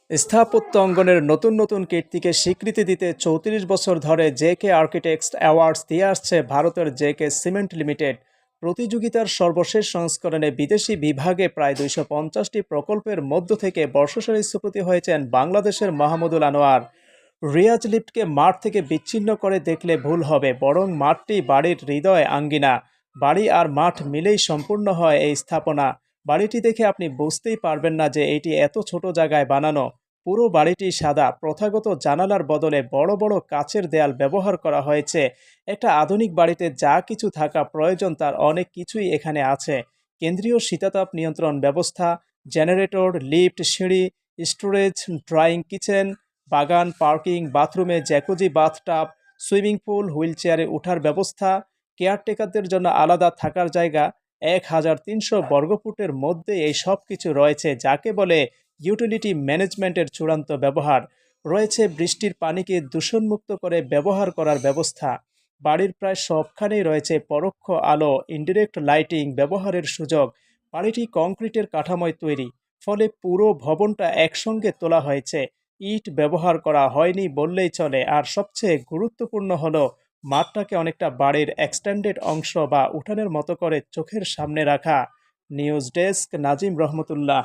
স্থাপত্য অঙ্গনের নতুন নতুন কীর্তিকে স্বীকৃতি দিতে ৩৪ বছর ধরে জেকে আর্কিটেক্টস অ্যাওয়ার্ডস দিয়ে আসছে ভারতের জেকে সিমেন্ট লিমিটেড। প্রতিযোগিতার সর্বশেষ সংস্করণে বিদেশি বিভাগে প্রায় ২৫০টি প্রকল্পের মধ্য থেকে বর্ষসেরা স্থপতি হয়েছেন বাংলাদেশের মাহমুদুল আনোয়ার। রিয়াজ লিফটকে মাঠ থেকে বিচ্ছিন্ন করে দেখলে ভুল হবে, বরং মাঠটি বাড়ির হৃদয় আঙ্গিনা। বাড়ি আর মাঠ মিলেই সম্পূর্ণ হয় এই স্থাপনা। বাড়িটি দেখে আপনি বুঝতেই পারবেন না যে এটি এত ছোট জায়গায় বানানো। পুরো বাড়িটি সাদা, প্রথাগত জানালার বদলে বড় বড় কাচের দেয়াল ব্যবহার করা হয়েছে। একটা আধুনিক বাড়িতে যা কিছু থাকা প্রয়োজন তার অনেক কিছুই এখানে আছে। কেন্দ্রীয় শীতাতাপ নিয়ন্ত্রণ ব্যবস্থা, জেনারেটর, লিফট, সিঁড়ি, স্টোরেজ, ড্রয়িং কিচেন, বাগান, পার্কিং, বাথরুমে জ্যাকুজি বাথটাব, সুইমিং পুল, হুইলচেয়ারে ওঠার ব্যবস্থা, কেয়ারটেকারদের জন্য আলাদা থাকার জায়গা। ১,৩০০ বর্গফুটের মধ্যে এই সব কিছু রয়েছে, যাকে বলে ইউটিলিটি ম্যানেজমেন্টের চূড়ান্ত ব্যবহার। রয়েছে বৃষ্টির পানিকে দূষণমুক্ত করে ব্যবহার করার ব্যবস্থা। বাড়ির প্রায় সবখানেই রয়েছে পরোক্ষ আলো, ইনডিরেক্ট লাইটিং ব্যবহারের সুযোগ। বাড়িটি কংক্রিটের কাঠামোয় তৈরি, ফলে পুরো ভবনটা একসঙ্গে তোলা হয়েছে। ইট ব্যবহার করা হয়নি বললেই চলে। আর সবচেয়ে গুরুত্বপূর্ণ হলো মাঠটাকে অনেকটা বাড়ির এক্সটেন্ডেড অংশ বা উঠানের মতো করে চোখের সামনে রাখা। নিউজ ডেস্ক, নাজিম রহমতুল্লাহ।